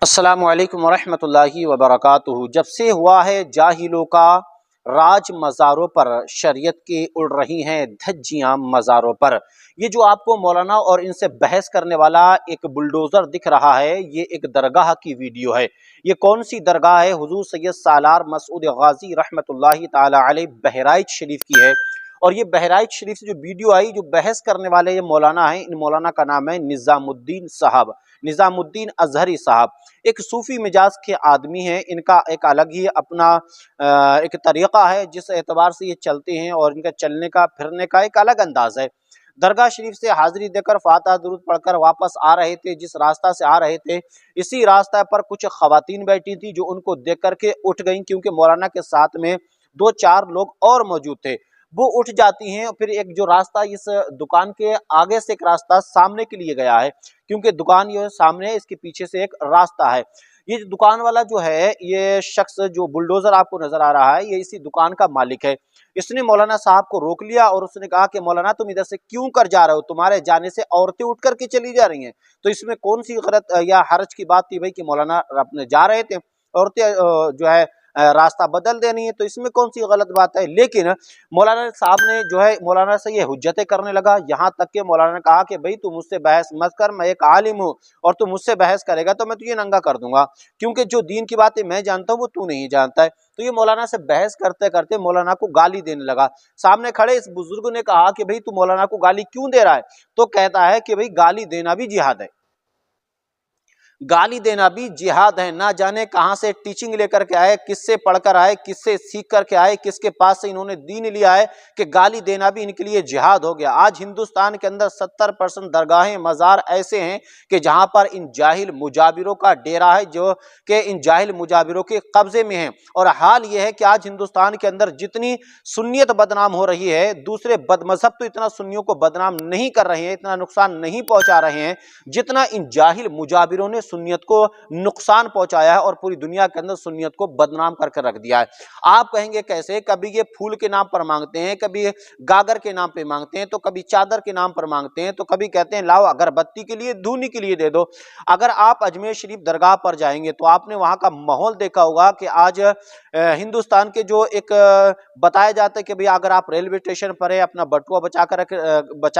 अस्सलामु अलैकुम वरहमतुल्लाहि वबरकातुहू। जब से हुआ है जाहिलों का राज मज़ारों पर, शरीयत की उड़ रही हैं धज्जियां मज़ारों पर। ये जो आपको मौलाना और इनसे बहस करने वाला एक बुलडोज़र दिख रहा है, ये एक दरगाह की वीडियो है। ये कौन सी दरगाह है? हुज़ूर सैयद सालार मसूद गाजी रहमतुल्लाहि ताला अलैह बहराइच शरीफ की है। और ये बहराइच शरीफ से जो वीडियो आई, जो बहस करने वाले ये मौलाना हैं, इन मौलाना का नाम है निज़ामुद्दीन साहब, निज़ामुद्दीन अजहरी साहब। एक सूफी मिजाज के आदमी हैं। इनका एक अलग ही अपना एक तरीक़ा है जिस एतबार से ये चलते हैं, और इनका चलने का फिरने का एक अलग अंदाज है। दरगाह शरीफ से हाज़िरी देकर फातिहा दुरूद पढ़कर वापस आ रहे थे। जिस रास्ता से आ रहे थे, इसी रास्ता पर कुछ ख़वातीन बैठी थी जो उनको देख करके उठ गईं, क्योंकि मौलाना के साथ में 2-4 लोग और मौजूद थे। वो उठ जाती हैं। फिर एक जो रास्ता इस दुकान के आगे से एक रास्ता सामने के लिए गया है, क्योंकि दुकान ये सामने है, इसके पीछे से एक रास्ता है। ये दुकान वाला जो है, ये शख्स जो बुलडोजर आपको नजर आ रहा है, ये इसी दुकान का मालिक है। इसने मौलाना साहब को रोक लिया और उसने कहा कि मौलाना तुम इधर से क्यों कर जा रहे हो? तुम्हारे जाने से औरतें उठ करके चली जा रही हैं। तो इसमें कौन सी गलत या हर्ज की बात थी भाई कि मौलाना अपने जा रहे थे, औरतें जो है रास्ता बदल देनी है, तो इसमें कौन सी गलत बात है? लेकिन मौलाना साहब ने जो है मौलाना से ये हुज्जतें करने लगा। यहाँ तक कि मौलाना ने कहा कि भाई तू मुझसे बहस मत कर, मैं एक आलिम हूँ और तू मुझसे बहस करेगा तो मैं तुझे नंगा कर दूंगा, क्योंकि जो दीन की बातें मैं जानता हूँ वो तू नहीं जानता है। तो ये मौलाना से बहस करते करते मौलाना को गाली देने लगा। सामने खड़े इस बुजुर्ग ने कहा कि भाई तू मौलाना को गाली क्यों दे रहा है? तो कहता है कि भाई गाली देना भी जिहाद है, गाली देना भी जिहाद है। ना जाने कहां से टीचिंग लेकर के आए, किससे पढ़कर आए, किससे सीख करके आए, किसके पास से इन्होंने दीन लिया है कि गाली देना भी इनके लिए जिहाद हो गया। आज हिंदुस्तान के अंदर 70% दरगाहें मज़ार ऐसे हैं कि जहां पर इन जाहिल मुजाबिरों का डेरा है, जो कि इन जाहिल मुजाबिरों के कब्जे में है। और हाल यह है कि आज हिंदुस्तान के अंदर जितनी सुन्नियत बदनाम हो रही है, दूसरे बदमजहब तो इतना सुन्नियों को बदनाम नहीं कर रहे हैं, इतना नुकसान नहीं पहुंचा रहे हैं, जितना इन जाहिल मुजाबिरों ने सुन्नियत को नुकसान पहुंचाया है और पूरी दुनिया के अंदर सुन्नियत को बदनाम करके रख दिया है। आप कहेंगे कैसे? कभी ये फूल के नाम पर मांगते हैं, कभी गागर के नाम पे मांगते हैं, तो कभी चादर के नाम पर मांगते हैं, तो कभी कहते हैं लाओ अगरबत्ती के लिए, धूनी के लिए दे दो। अगर आप अजमेर शरीफ दरगाह पर जाएंगे तो आपने वहां का माहौल देखा होगा कि आज हिंदुस्तान के जो एक बताया जाता है कि भाई अगर आप रेलवे स्टेशन पर है अपना बटुआ बचा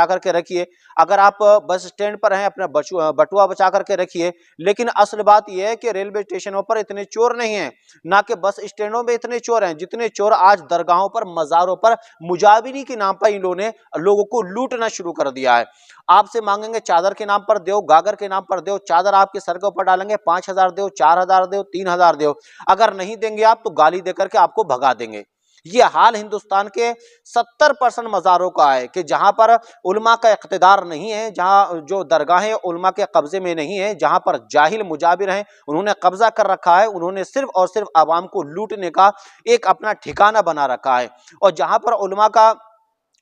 करके रखिए, अगर आप बस स्टैंड पर हैं अपना बटुआ बचा करके रखिए। लेकिन असल बात यह है कि रेलवे स्टेशनों पर इतने चोर नहीं हैं, ना कि बस स्टैंडों में इतने चोर हैं जितने चोर आज दरगाहों पर, मज़ारों पर मुजाबिरी के नाम पर इन्होंने लोगों को लूटना शुरू कर दिया है। आपसे मांगेंगे चादर के नाम पर दो, गागर के नाम पर दो, चादर आपके सर के ऊपर डालेंगे, 5,000 दो, 4,000 दो, 3,000 दो। अगर नहीं देंगे आप तो गाली देकर के आपको भगा देंगे। ये हाल हिंदुस्तान के 70% मज़ारों का है कि जहां पर उलमा का इक़्तिदार नहीं है, जहां जो दरगाहें उलमा के कब्जे में नहीं है, जहां पर जाहिल मुजाबिर हैं, उन्होंने कब्जा कर रखा है, उन्होंने सिर्फ और सिर्फ आवाम को लूटने का एक अपना ठिकाना बना रखा है। और जहां पर उलमा का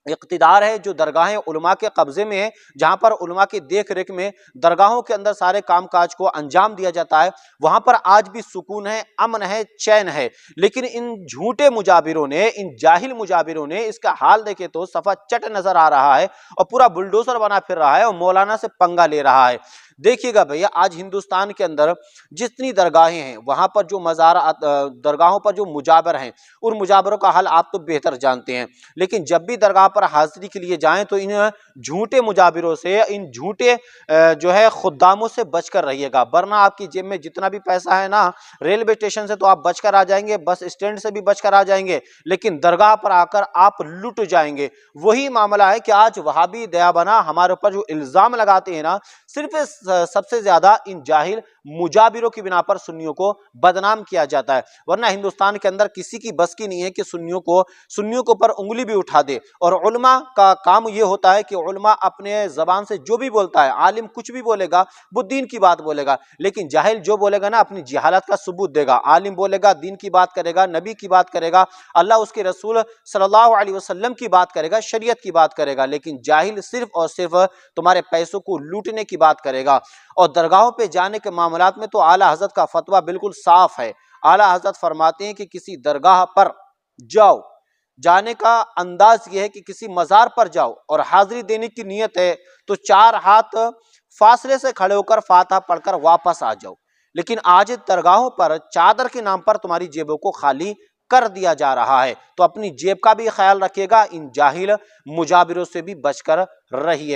इक़्तिदार है, जो दरगाहें उलमा के कब्जे में है, जहां पर उलमा की देख रेख में दरगाहों के अंदर सारे कामकाज को अंजाम दिया जाता है, वहां पर आज भी सुकून है, अमन है, चैन है। लेकिन इन झूठे मुजाबिरों ने, इन जाहिल मुजाबिरों ने इसका हाल देखे तो सफा चट नजर आ रहा है और पूरा बुलडोजर बना फिर रहा है और मौलाना से पंगा ले रहा है। देखिएगा भैया, आज हिंदुस्तान के अंदर जितनी दरगाहें हैं, वहां पर जो मज़ार दरगाहों पर जो मुजाबर हैं, उन मुजाबरों का हाल आप तो बेहतर जानते हैं। लेकिन जब भी दरगाह पर हाजिरी के लिए जाएं तो इन झूठे मुजाबिरों से, इन झूठे जो है खुद्दामों से बचकर रहिएगा, वरना आपकी जेब में जितना भी पैसा है ना, रेलवे स्टेशन से तो आप बचकर आ जाएंगे, बस स्टैंड से भी बचकर आ जाएंगे, लेकिन दरगाह पर आकर आप लुट जाएंगे। वही मामला है कि आज वहाबी दयाबना हमारे ऊपर जो इल्जाम लगाते हैं ना, सिर्फ सबसे ज्यादा इन जाहिल मुजाबिरों की बिना पर सुन्नियों को बदनाम किया जाता है। वरना हिंदुस्तान के अंदर किसी की बस की नहीं है कि सुन्नियों के ऊपर उंगली भी उठा दे। और उलमा का काम ये होता है कि उलमा अपने जबान से जो भी बोलता है, आलिम कुछ भी बोलेगा वो दीन की बात बोलेगा, लेकिन जाहिल जो बोलेगा ना अपनी जहालत का सबूत देगा। आलिम बोलेगा दीन की बात करेगा, नबी की बात करेगा, अल्लाह उसके रसूल सल्लल्लाहु अलैहि वसल्लम की बात करेगा, शरीयत की बात करेगा। लेकिन जाहिल सिर्फ और सिर्फ तुम्हारे पैसों को लूटने की बात करेगा। और दरगाहों पे जाने के मामलात में तो आला हजरत का फतवा बिल्कुल साफ है। आला हजरत फरमाते हैं कि किसी दरगाह पर जाओ, جانے کا انداز یہ ہے کہ کسی مزار پر جاؤ اور حاضری دینے کی نیت ہے تو 4 ہاتھ فاصلے سے کھڑے ہو کر فاتحہ پڑھ کر واپس آ جاؤ، لیکن آج درگاہوں پر چادر کے نام پر تمہاری جیبوں کو خالی کر دیا جا رہا ہے۔ تو اپنی جیب کا بھی خیال رکھیے گا، ان جاہل مجابروں سے بھی بچ کر رہیے گا۔